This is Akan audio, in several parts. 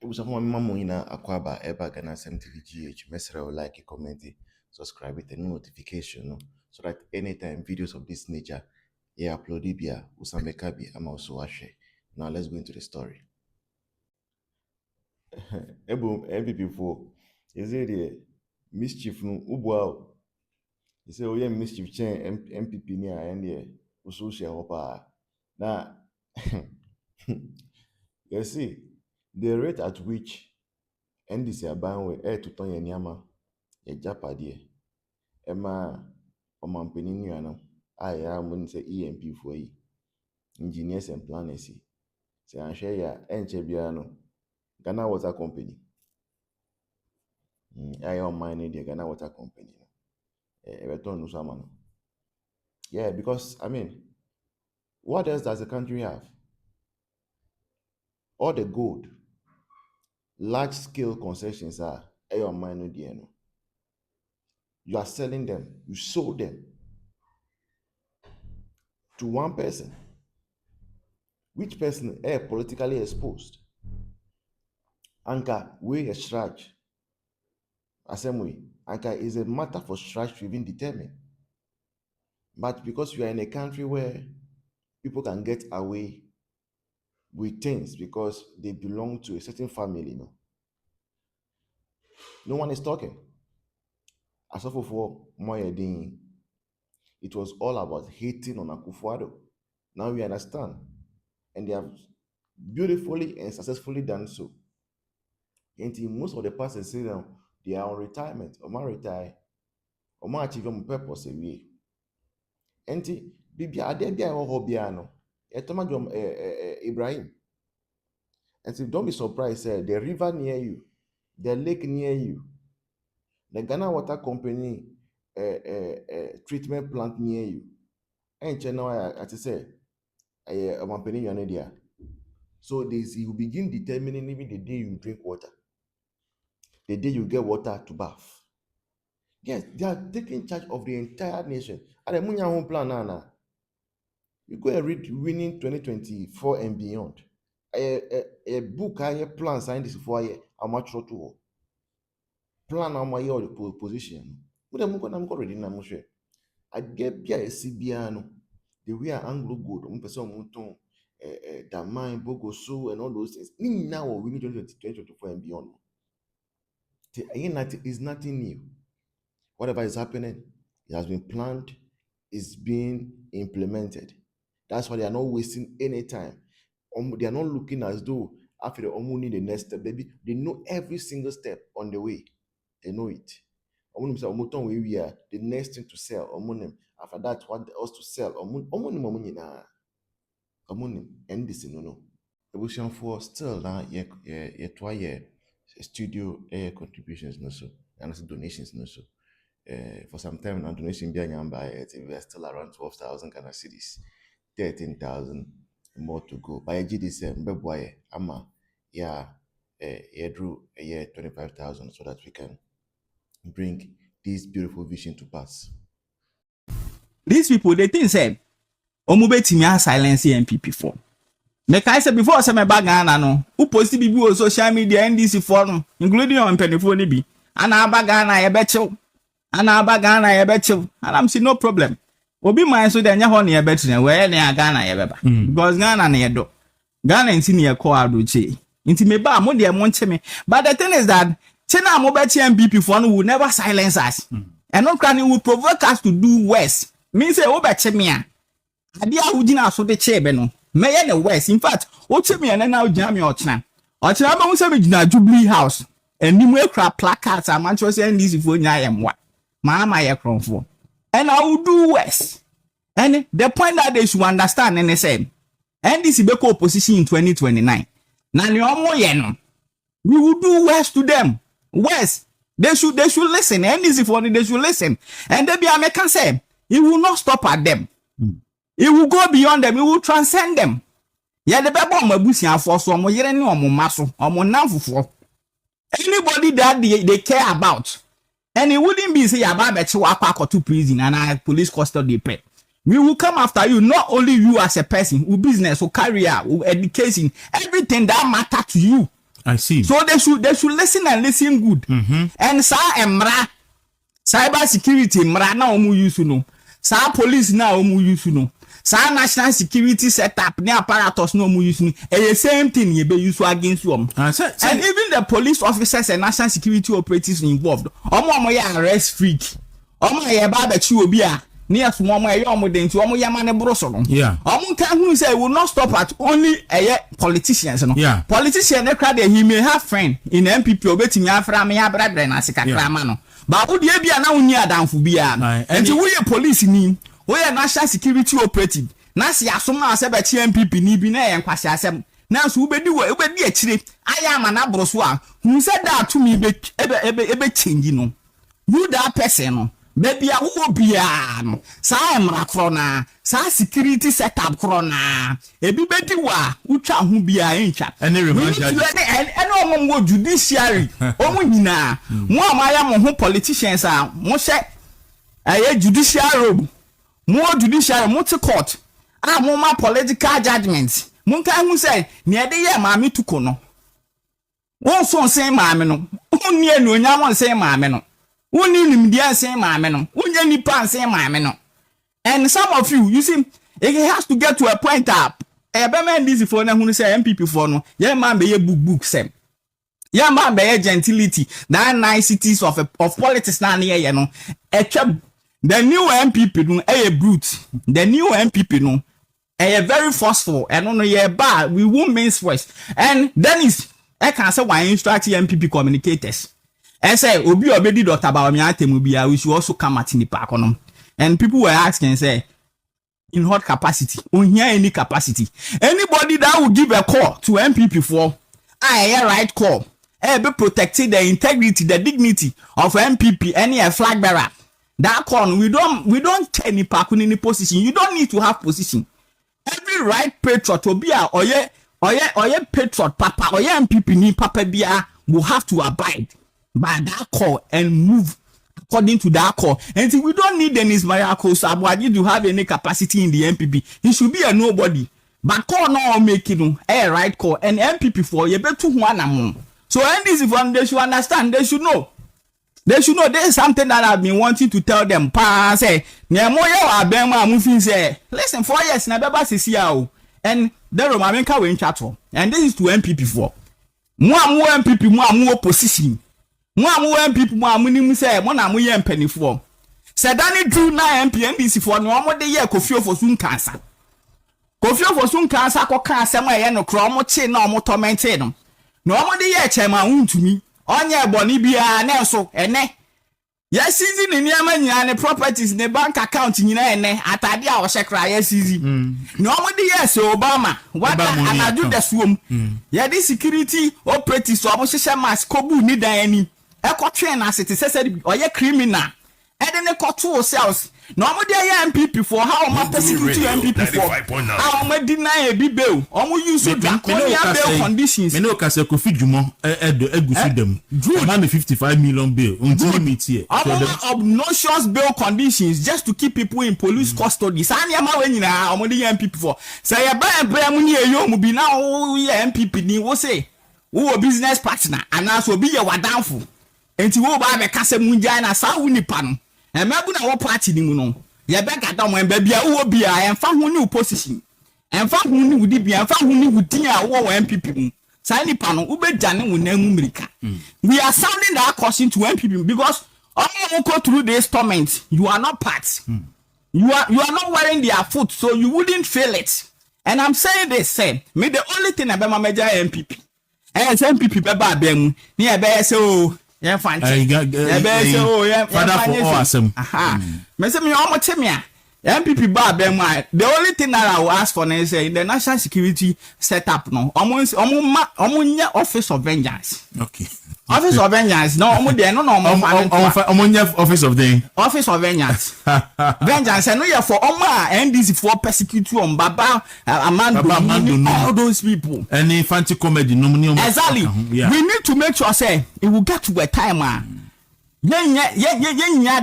It was a mama in Aquaba, Eba Ghana SMTVGH. Mesra like, comment, subscribe with the notification no? So that anytime videos of this nature, yeah, upload it, Usamekabi, I'm also share. Now let's go into the story. Ebo MPP4, is it the mischief no Ubuao? He said, oh, yeah, mischief chain MPP near and yeah, also share hopa. Now, you see, the rate at which NDC abanwe to turn yanyama, a japade, Emma, Omampini Nuano, I am when say EMP for ye, engineers and planners. Say, I share ya, Enchebiano, Ghana Water Company. I am mine the Ghana Water Company. Yeah, because I mean, what else does the country have? All the gold, large scale concessions are mine. You are selling them, you sold them to one person. Which person is politically exposed? Anka, we a stretch. Assembly, Anka is a matter for stretch to even determine. But because we are in a country where people can get away with things because they belong to a certain family, no one is talking. As of for Moyedin, it was all about hating on Akufo-Addo. Now we understand, and they have beautifully and successfully done so. And most of the pastors say that they are on retirement, or man retire, or man achieve on purpose away. And Bibia Adebia or Hobiano, Etomajom Ibrahim. And so don't be surprised, the river near you, the lake near you, the Ghana Water Company treatment plant near you. And Chena, as I say, a company there. So this you begin determining even the day you drink water, the day you get water to bath. Yes, they are taking charge of the entire nation. And the Munya home plan now. You go and read Winning 2024 and beyond. A book I plan signed this for a much to plan on my position. But I'm going to read in a I get Pia Sibiano, the way Anglo good, person Mouton, Damai, Bogoso, and all those things. Now we need 2024 and beyond. Is nothing new. Whatever is happening, it has been planned, it's being implemented. That's why they are not wasting any time. They are not looking as though after the need the next step. They know every single step on the way. They know it. We are the next thing to sell. After that, what else to sell? NDC no. The for still now studio contributions no so and also donations no so. For some time now donation being by it, we are still around 12,000 Ghana cedis, 13,000 more to go. By GDC, Mbeboye, Ama, drew a year 25,000 so that we can bring this beautiful vision to pass. These people, they think say, Omubetimi silence MPP for. The guy said before some bagana no, who posted be on social media NDC forum, including on Penifoni B, and our bagana a betcho, and our bagana a betcho, and I'm saying no problem. Obi my so then you a better where they are Ghana ever. Because Ghana near do. Ghana in senior core do che. Into me ba mo de monte me. But the thing is that Chena Mobeti MPP for will never silence us. And no can will provoke us to do worse. Means say obeche me a. Ade a wugina so de che be no. Meye the worst. In fact, oche me and now jam your ochna. Ochna ba say me gina Jubilee House. And ni mo kra placards and Manchester NDC for nya am what. Mama ye kronfo. And I will do worse. And the point that they should understand and they say, NDC beko opposition in 2029. Now we will do worse to them. Worse. They should listen. NDC for they should listen. And they be American say, it will not stop at them. It will go beyond them. It will transcend them. Yeah, the baby mabusi for so mo yere ni omo maso, omo nanfufo. Anybody that they care about. And it wouldn't be say about bechi wakwa to prison and police custody pay. We will come after you, not only you as a person, who business, who career, who education, everything that matter to you. I see. So they should listen and listen good. And sa emra cyber security emra na omu use no. Sa police na omu use no. Sa national security setup ne apparatus na omu use no. The same thing you be use against them. And even the police officers and national security operatives involved. Omo ya arrest freak. Omo ya ba be chi obi a near to one way, omo yamane broso. Yeah. Who say will not stop at only politicians. No? Yeah. Politician he may have friend in MPP or betting Afra me brother na sika kramano. But who dey bia na unni adamfo bia. And we police ni, we national security operative. Na si asoma asebe chi MPP ni bi na enkwase asem. Na so ubedi akire aya ama na broso a. Who said that to me ebe change no. You that person no. Baby, I will be sa emra krona, sa security setup krona. Ebi beti wa ucha hu bia encha. Any remind and no judiciary. Omo nyina. Mo amaya mo ho politicians a mo hye judiciary robe. Mo judiciary mo to court. Ah mo ma political judgment. Mo kan hu say ne de ye maame tuko no. Won so sen maame no. Onni enu nya mo sen maame no. And some of you see, it has to get to a point up. A man this for who say MPP for no, yeah man be book sem. Yeah man be gentility, that niceties of politics na near you know. The new MPP no a brute. The new MPP no a very forceful and no yeah bad. We won't mince words. And then is I can say why instruct MPP communicators. I say, Obi obedi Dr. Bawumia we should also come at the park on. And people were asking, say, in what capacity? On here any capacity. Anybody that will give a call to MPP for a right call. Be protecting the integrity, the dignity of MPP, any flag bearer. That call, we don't take any park in any position. You don't need to have position. Every right patriot or ye patriot papa or ye MPP ni papa bia will have to abide by that call and move according to that call. And we don't need Dennis Mariaco Sabwadi to have any capacity in the MPP. He should be a nobody. But call now make it a right call and MPP for you better one. So NDC from they should understand, they should know. They should know there is something that I've been wanting to tell them. Pa say, listen, 4 years na beba CCAO. And the Romaminka win chattel. And this is to MPP for. More MPP, more opposition. More MPP, more money say, one am we penny for. Sedani drew na MP NDC for no more the year Kofio for soon cancer. Kofio for soon cancer, ko cancer, my no chromo chain, no more tormented. No more the year chairman to me. Onye boni bia na so ene. Yes season ni niam nyane properties ne bank account nyina ene atade a wo hekra yes season. No mo de yes Obama what anadu da suom. Ya di security operatives so mo hye mask kobu ni dan ani. E kotwe na asete sese oye criminal. E de ne koto cells. No mo de MPP for how ma persecute MPP for. How ma deny e bi bail. Omo use draconian bail conditions. Me no ka se Kofi Djumo egusu dem. Man 55 million bail until limit here. Obnoxious bail conditions just to keep people in police custody. Sanya ma we nyina omo de MPP for. Say e ba mu ni eyo mu bi na wo ye MPP ni wo say wo business partner and also be your wadanfo. Enti wo ba be kase mu nja na sa wo nipa no. E mabu na wo party ni mu no. Ye be gada mo ba bia wo bia emfa ho ni opposition. Emfa ho ni wudi bia emfa ho ni wudi a wo MPP mu. Sa nipa no wo be jane wo na mu mirika. We are sounding that caution to MPP because all go through this torment. You are not part. You are not wearing their foot, so you wouldn't feel it. And I'm saying this, say, me the only thing about my major MPP. And MPP beba bemu. Ni ebe so yeah, fine. Father for awesome. Aha. Me say me omo temia. MPP ba bemu. The only thing that I will ask for is in the national security setup no. Omo nya office of vengeance. Okay. Office of vengeance. No, omo de no omo nya office of the office of vengeance. Vengeance. I know you for omo NDC for persecute on Baba Amando, all those people. Any fancy comedy no money. Exactly. Yeah. We need to make sure say it will get to a time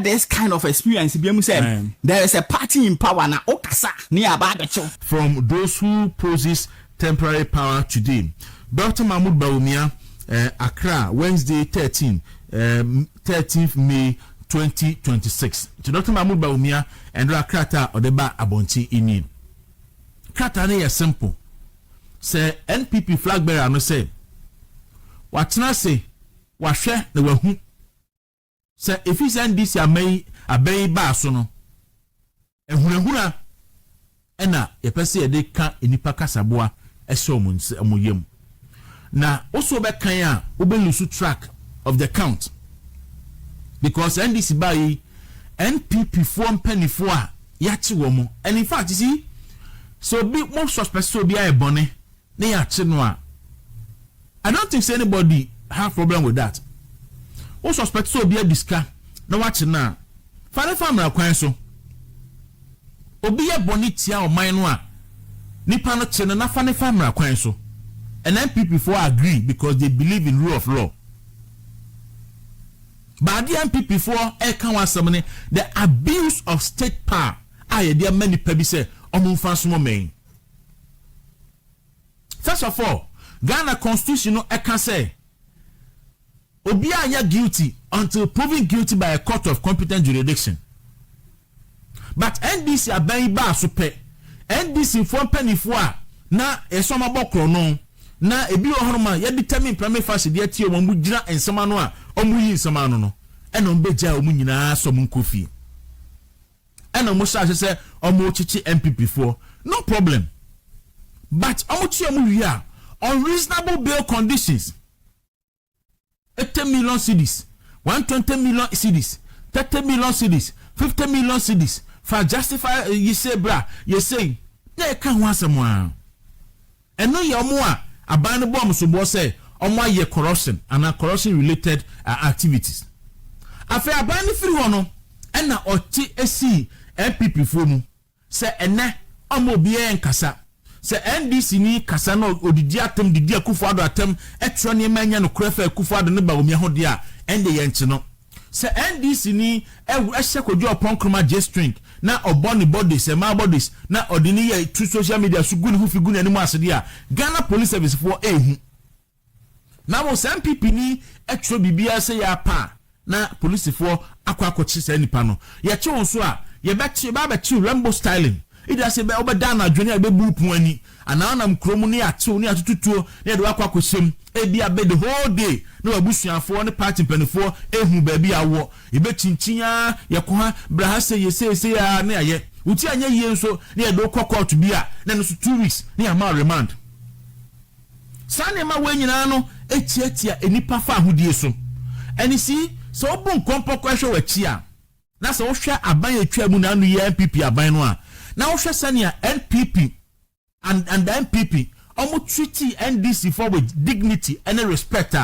this kind of experience. There is a party in power na okasa ni ababecho. From those who possess temporary power today, Dr. Mahmoud Bawumia Accra Wednesday 13th May 2026 to Dr. Mahmoud Bawumia and Krata Odeba Abonti ini Krata ne simple say NPP flag bearer no say watna say wahwe na wahu say if is NDC amei ba so no ehunahuna ena yepese de ka enipa kasaboa ehye omuyem na also be kan a obe lose track of the count because NDC by NPP form penny for yachi womo and in fact you see so be more suspect so be a bonnet na yachi no a I don't think anybody have problem with that. O suspect so be a diska na watch na fane famra kwan so obi a bonnet tia o man no a nipa no che na fane famra kwan so and NPP for agree because they believe in rule of law. But the MPP for the abuse of state power. There many people say first of all, Ghana Constitution no can say Obi anya guilty until proven guilty by a court of competent jurisdiction. But NDC abayi ba super NDC for penny for na esoma bokro no na ebi ohoroma ya determine primary phase de tie omu gira ensema no a omu yi ensema no ena ombeja omu nyina so mu nkofi ena mo sha se omu chichi MPP for no problem but omu chi omu wi a unreasonable bail conditions 80 million cedis 120 million cedis 30 million cedis 50 million cedis for justify you say bra you say na ka ho asemo a eno ye omu a aban no bom so bo say omo aye corruption and corruption related activities afa aban no firi ho no na oti esi MPP fo mu say ene omo bi en kasa say NDC ni kasa no odidi atem didi Akufo-Addo atem etro ne manya no krefa Akufo-Addo ne ba omi ho de a ende ye nche no say NDC ni ehye kodwo opon J string na oboni bodies e ma bodies na odini ye through social media so gun hu figu na animu asede a Ghana Police Service for ehu na mo MPP ni etro bibia say ya pa na police for akwakochi say nipa no ye che won so a ye ba chi Rambo styling ida se be obeda na adwene be bupu ani ana na mkromu ni ache ni atututuo na de akwakohyem e bia be the whole day na wabusuafo ne party penifo ehu ba bia wo e be chinchin ye ko ha bra se ye se ya na ye uti anya ye nso na ye do court bia na no so 2 weeks na ya ma remand sane ma wanyina no etiatia enipa fa ahodie so eni si so obu nkompo kwahwe wachi a na so wohwe aban etwa mu na anu ye MPP aban no a na wohwe sane NPP and the MPP treaty NDC for with dignity and respect.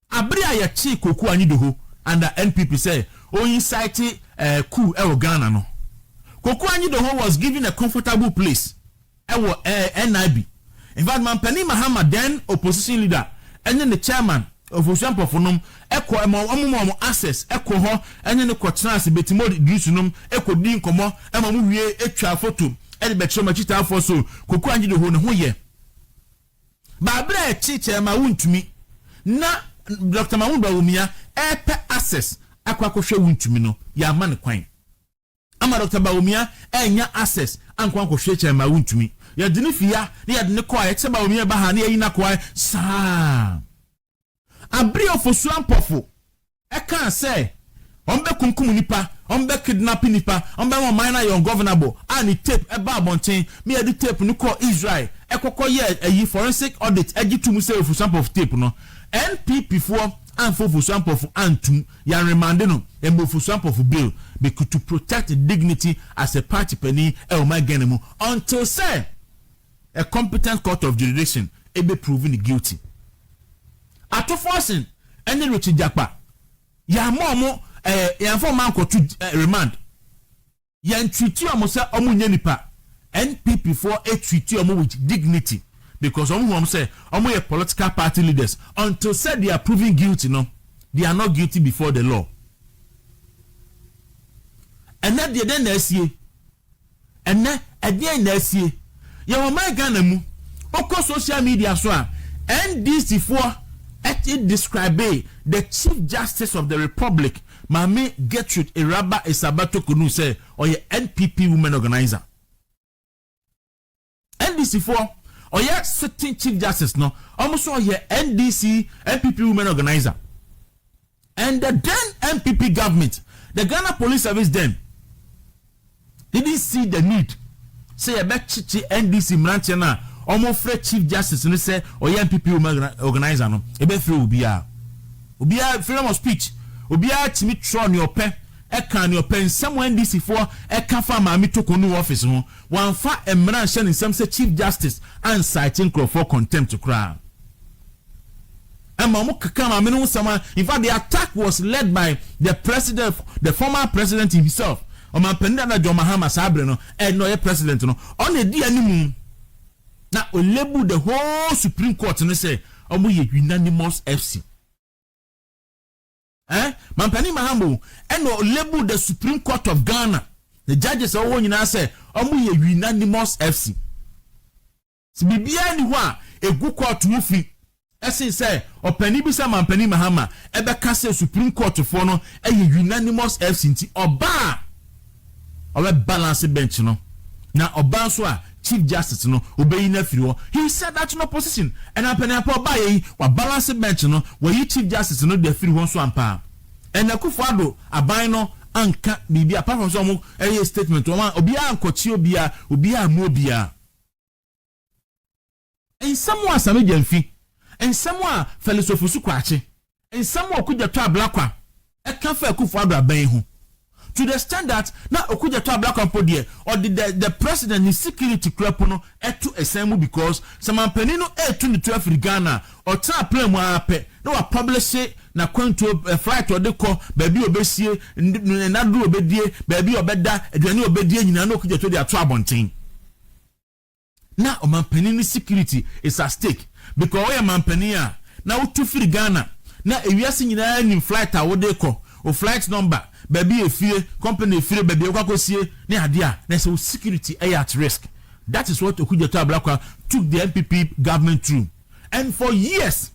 Abria ya chi koku anyi doho and the NPP say incite coup e Ghana no. Koku anyi doho was given a comfortable place. NIB. In fact, Mampani Mahama, then opposition leader, and then the chairman of Ocean Fonum, Echo Amom access, Echo ho, and then the Quatrans, Betimodi Dusunum, Echo Din Como, Emamu Echa photo. Edi betro machita for so koku anji de ho ne ho ye ba bra chiche ma wuntumi na Dr. Mahmoud Bawumia epe access akwa kohwe wuntumi no ya ma ne kwan ama Dr. Bawumia enya access ankwa kohwe che ma wuntumi ya dini fia ne ya dini kwa eche Bawumia ba ha ne yi na kwa sa abri ofosu ampofo e kan say ombe kunkum nipa ombe kidnap nipa ombe mo minor young governable ani tape e ba bonten me edi tape ni ko Israel e kokko ye forensic audit egitum say for sample of tape no NPP for and for sample of antum ya remand no embo for sample of bill because to protect the dignity as a party penny e o maganemu until say a competent court of jurisdiction e be proven guilty ato forcing any Richard Japa ya mo yan for man ko to remand yan treaty omo say omo nya nipa NPP for a treaty omo with dignity because omo say omo ye political party leaders until said they are proven guilty no they are not guilty before the law and that they then see and na again na see ya wo man Ghana mu oko social media so a NDC for it describe the Chief Justice of the Republic, Mami Gertrude Iraba Esabato Kunu say, or your NPP women organizer. NDC for or your sitting Chief Justice no, almost all your NDC NPP women organizer. And the then NPP government, the Ghana Police Service then didn't see the need. Say a bet NDC Mranchana, almost free Chief Justice, and say, or your NPP women organizer no, a bet free Ubia freedom of speech, Ubia Timmy Tron your pen. Ekan your pen somewhere NDC for Ekan fa mami to konu office no one fa emran shen in some say Chief Justice and citing for contempt to crime. And mamu kaka mami no sama. In fact, the attack was led by the president, the former president himself. Oman penda na John Mahama Sabre no and no president no on the di animu. Na o label the whole Supreme Court and say omu ye unanimous FC. Mampani Mahambo and no label the Supreme Court of Ghana. The judges are all in say, omu ye unanimous FC. Si bibia ni wa a good court wufi. Ese say, o penny bisa Mampani Mahama, ebe kase Supreme Court for no a unanimous FC nti oba. Owe balance bench no. Na oba so a Chief Justice no obey na firi. He said that no position and apeni apa oba ye wa balance bench no where you Chief Justice no de firi won so ampa. And Akufo-Addo aban no anka bibi apart from some a statement obi ankochi obi amu obi. And someone sami jamfi and someone felosofusu kwache and someone kuja to ablakwa e kan fa Akufo-Addo aban hu. To the extent that now okuja to ablakwa podie or the president ni security club no etu esemu because some ampani no etu ni 12 Ghana or tra plan mu ape no wa publish na kwanto flight or de ko baby obesie na do obedie baby obeda aduane obedie nyina no okuja to the ato abonten. Now ampani ni security is at stake because we ampani a na utu free Ghana na ewiase nyina ni flight a wo de ko o flight number baby efie company efie baby kwakosie ne ade a na say security at risk. That is what Okuja to Ablakwa took the MPP government through. And for years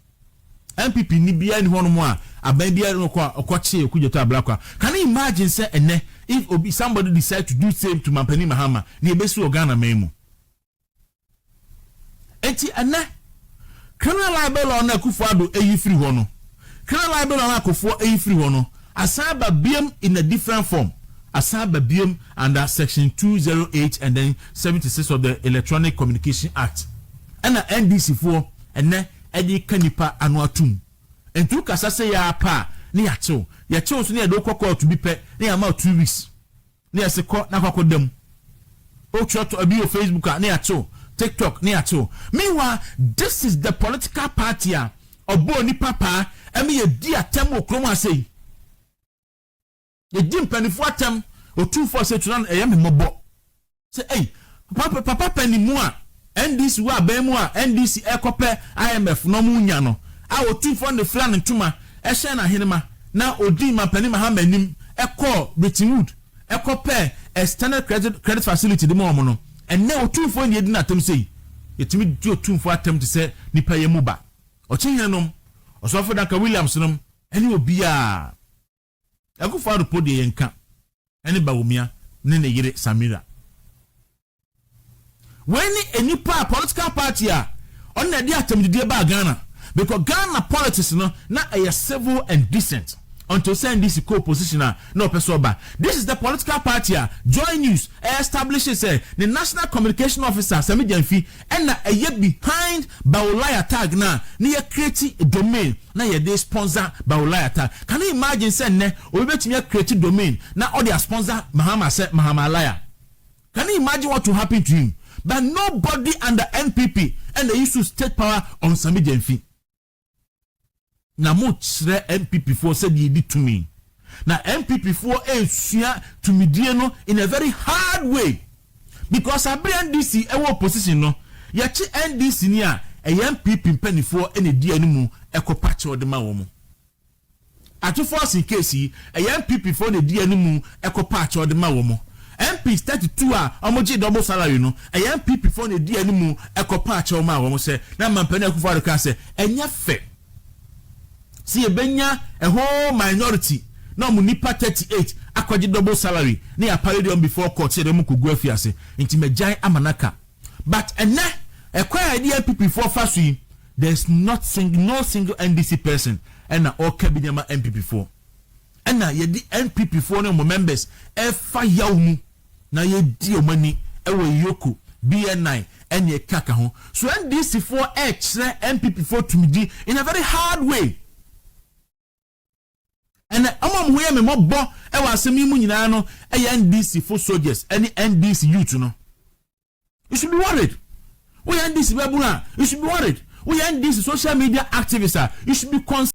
MPP ni bia ni hono mo a aban bia no kwa okwache Okuja to Ablakwa. Can you imagine say ene if somebody decide to do same to Mampani Mahama ni ebesu Ghana memu. Enti ene criminal libel on Akufo-Addo eyi free hono. Criminal libel on Akufo eyi free hono. Asaba BM in a different form. Asaba BM under section 208 and then 76 of the Electronic Communication Act. And the NDC for and then Eddie Kanipa Anuatum. And two Kasase ya pa ni yacho. Yacho so near do kwakwa to be pet near about 2 weeks. Near se court na kwakwa dem. O shot to be on Facebook near yacho. TikTok near yacho. Meanwhile, this is the political party of Boni Papa and me a dear Temo Kroma say. The Jim Penny for them or 247 to run a yam mobo. Say, hey, Papa Penny Mua, NDC wa Bemua, NDC Ecope, IMF, no Munyano. I will 2 the flan and tuma, Eshana Hinema, now Odima Penny Mahamanim, Echo, Britain Wood, Ecope, a standard credit facility, the Mormono, and now 2 for the Ednatum say. It me do 2 for attempt to say Nipaye Muba, or Chinanum, or Sofadaka Williamson, and you will be a. Akufo-Addo podi yenka ene bawumia ne ne yire Samira when any political party on na dey atamdide ba Ghana because Ghana politics no na a civil and decent until send this co-position no person ba. This is the political party Joy News establishes the National Communication Officer Sami Jamfi and na behind Baolaya tag na ye create a domain na ye dey sponsor Baolaya tag. Can you imagine say ne we betimi create domain na all their sponsor Mahama Laya? Can you imagine what will happen to him? But nobody under NPP and they used to state power on Sami Jamfi. Na mo chre MPP for said ye did to me. Na MPP for to me no in a very hard way. Because I bring NDC a opposition no. Yachi NDC ni a MPP penny for any dear mu eco patch or the mawomo. At to force in case a MPP for the dear mu eco patch or the mawomo. MPs 32 a omoji double salary no e MPP for ne di animu ekopa ache o ma wo se na mampani akufo ka se enya fe si ebenya a whole minority na mu nipa 38 akwaji double salary na ya parade on before court say dem kogu afiase nti megyan amanaka but ene ekwa idea MPP for fasu there's no single NDC person and all cabinet MPP for and na ye di NPP for no members e fa yawu na ye di o mani e we yoku BN9 and ye kaka ho so NDC for MPP for to me in a very hard way and amam ho ye me mobo e wa asemi mu nyina no e NDC for soldiers any NDC youth no you should be worried we NDC babuna you should be worried we NDC social media activists you should be concerned